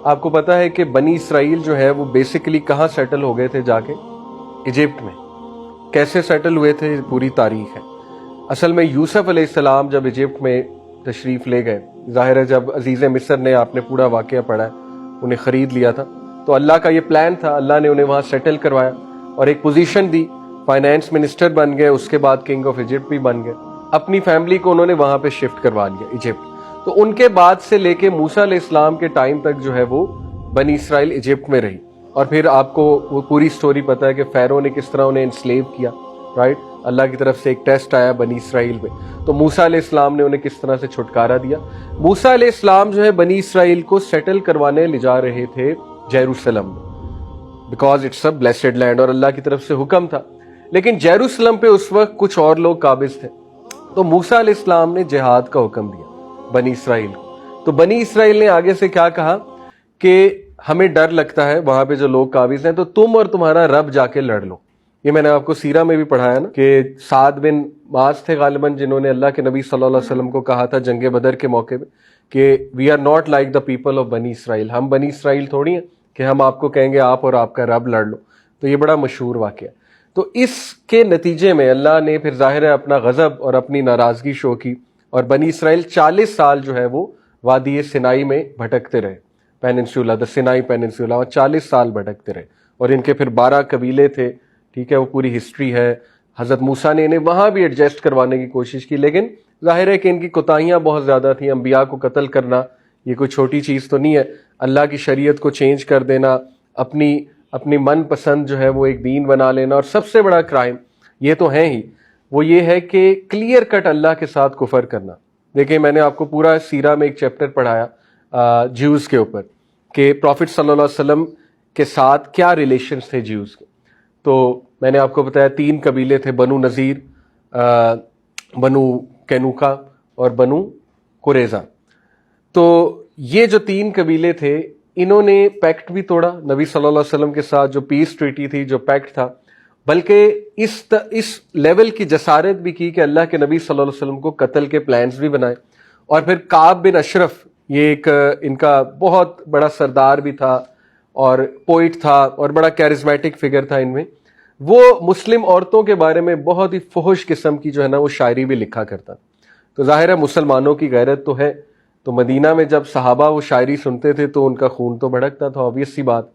آپ کو پتا ہے کہ بنی اسرائیل جو ہے وہ بیسیکلی کہاں سیٹل ہو گئے تھے جا کے؟ ایجپٹ میں. کیسے سیٹل ہوئے تھے پوری تاریخ ہے. اصل میں یوسف علیہ السلام جب ایجپٹ میں تشریف لے گئے، ظاہر ہے جب عزیز مصر نے، آپ نے پورا واقعہ پڑھا ہے، انہیں خرید لیا تھا، تو اللہ کا یہ پلان تھا، اللہ نے انہیں وہاں سیٹل کروایا اور ایک پوزیشن دی، فائنانس منسٹر بن گئے، اس کے بعد کنگ آف ایجپٹ بھی بن گئے. اپنی فیملی کو انہوں نے وہاں پہ شفٹ کروا لیا ایجپٹ. تو ان کے بعد سے لے کے موسیٰ علیہ السلام کے ٹائم تک جو ہے وہ بنی اسرائیل ایجپٹ میں رہی. اور پھر آپ کو وہ پوری سٹوری پتہ ہے کہ فیرو نے کس طرح انہیں انسلیو کیا، رائٹ؟ اللہ کی طرف سے ایک ٹیسٹ آیا بنی اسرائیل میں، تو موسیٰ علیہ السلام نے انہیں کس طرح سے چھٹکارا دیا. موسیٰ علیہ السلام جو ہے بنی اسرائیل کو سیٹل کروانے لے جا رہے تھے جیروسلم میں، because it's a blessed land, اور اللہ کی طرف سے حکم تھا. لیکن جیروسلم پہ اس وقت کچھ اور لوگ قابض تھے، تو موسیٰ علیہ السلام نے جہاد کا حکم دیا بنی اسرائیل کو. تو بنی اسرائیل نے آگے سے کیا کہا کہ ہمیں ڈر لگتا ہے وہاں پہ جو لوگ قابض ہیں، تو تم اور تمہارا رب جا کے لڑ لو. یہ میں نے آپ کو سیرہ میں بھی پڑھایا نا کہ سعد بن معاذ تھے غالباً جنہوں نے اللہ کے نبی صلی اللہ علیہ وسلم کو کہا تھا جنگ بدر کے موقع پہ کہ we are not like the people of بنی اسرائیل، ہم بنی اسرائیل تھوڑی ہیں کہ ہم آپ کو کہیں گے آپ اور آپ کا رب لڑ لو. تو یہ بڑا مشہور واقعہ. تو اس کے نتیجے میں اللہ نے پھر ظاہر ہے اپنا غضب اور اپنی ناراضگی شو کی، اور بنی اسرائیل 40 سال جو ہے وہ وادی سینائی میں بھٹکتے رہے، پیننسولا، دا سینائی پیننسولا، اور 40 سال بھٹکتے رہے. اور ان کے پھر 12 قبیلے تھے، ٹھیک ہے، وہ پوری ہسٹری ہے. حضرت موسیٰ نے انہیں وہاں بھی ایڈجسٹ کروانے کی کوشش کی، لیکن ظاہر ہے کہ ان کی کوتاہیاں بہت زیادہ تھیں. انبیاء کو قتل کرنا یہ کوئی چھوٹی چیز تو نہیں ہے. اللہ کی شریعت کو چینج کر دینا، اپنی من پسند جو ہے وہ ایک دین بنا لینا، اور سب سے بڑا کرائم یہ تو ہے ہی، وہ یہ ہے کہ کلیئر کٹ اللہ کے ساتھ کفر کرنا. دیکھیں میں نے آپ کو پورا سیرہ میں ایک چیپٹر پڑھایا جیوز کے اوپر کہ پروفٹ صلی اللہ علیہ وسلم کے ساتھ کیا ریلیشنز تھے جیوز کے. تو میں نے آپ کو بتایا 3 قبیلے تھے، بنو نذیر، بنو کینوکا اور بنو قریظہ. تو یہ جو 3 قبیلے تھے انہوں نے پیکٹ بھی توڑا نبی صلی اللہ علیہ وسلم کے ساتھ، جو پیس ٹریٹی تھی، جو پیکٹ تھا، بلکہ اس لیول کی جسارت بھی کی کہ اللہ کے نبی صلی اللہ علیہ وسلم کو قتل کے پلانز بھی بنائے. اور پھر کعب بن اشرف، یہ ایک ان کا بہت بڑا سردار بھی تھا اور پوئٹ تھا اور بڑا کیرزمیٹک فگر تھا ان میں، وہ مسلم عورتوں کے بارے میں بہت ہی فحش قسم کی جو ہے نا وہ شاعری بھی لکھا کرتا. تو ظاہر ہے مسلمانوں کی غیرت تو ہے، تو مدینہ میں جب صحابہ وہ شاعری سنتے تھے تو ان کا خون تو بھڑکتا تھا، آبویس سی بات.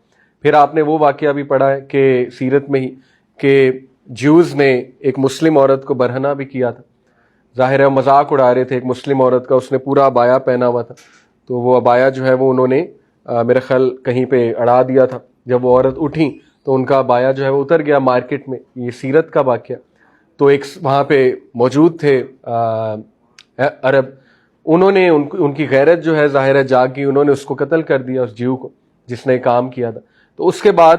پھر آپ نے وہ واقعہ بھی پڑھا ہے کہ سیرت میں ہی کہ جیوز نے ایک مسلم عورت کو برہنہ بھی کیا تھا. ظاہر ہے مذاق اڑا رہے تھے ایک مسلم عورت کا، اس نے پورا ابایا پہنا ہوا تھا، تو وہ ابایا جو ہے وہ انہوں نے میرے خیال کہیں پہ اڑا دیا تھا. جب وہ عورت اٹھیں تو ان کا ابایا جو ہے وہ اتر گیا مارکیٹ میں. یہ سیرت کا واقعہ. تو ایک وہاں پہ موجود تھے عرب، انہوں نے ان کی غیرت جو ہے ظاہر ہے جاگ گئی، انہوں نے اس کو قتل کر دیا، اس جیو کو جس نے کام کیا تھا. تو اس کے بعد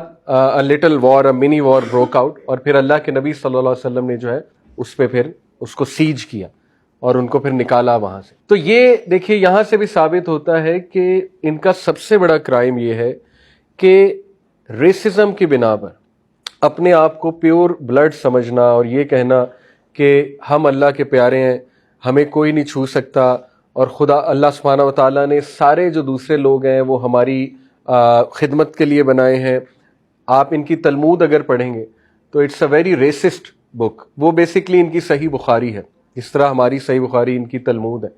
لٹل وار، منی وار بروک آؤٹ، اور پھر اللہ کے نبی صلی اللہ علیہ وسلم نے جو ہے اس پہ پھر اس کو سیج کیا اور ان کو پھر نکالا وہاں سے. تو یہ دیکھیے یہاں سے بھی ثابت ہوتا ہے کہ ان کا سب سے بڑا کرائم یہ ہے کہ ریسزم کی بنا پر اپنے آپ کو پیور بلڈ سمجھنا اور یہ کہنا کہ ہم اللہ کے پیارے ہیں، ہمیں کوئی نہیں چھو سکتا، اور خدا اللہ سبحانہ و تعالیٰ نے سارے جو دوسرے لوگ ہیں وہ ہماری خدمت کے لیے بنائے ہیں. آپ ان کی تلمود اگر پڑھیں گے تو اٹس اے ویری ریسسٹ بک. وہ بیسکلی ان کی صحیح بخاری ہے، اس طرح ہماری صحیح بخاری ان کی تلمود ہے.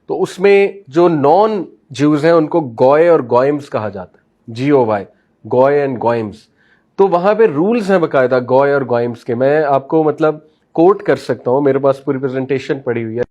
تو اس میں جو نان جیوز ہیں ان کو گوئے اور گوئمز کہا جاتا ہے، GOY، گوئے اینڈ گوئمز. تو وہاں پہ رولز ہیں باقاعدہ گوئے اور گوئمز کے. میں آپ کو مطلب کوٹ کر سکتا ہوں، میرے پاس پوری پریزنٹیشن پڑی ہوئی ہے.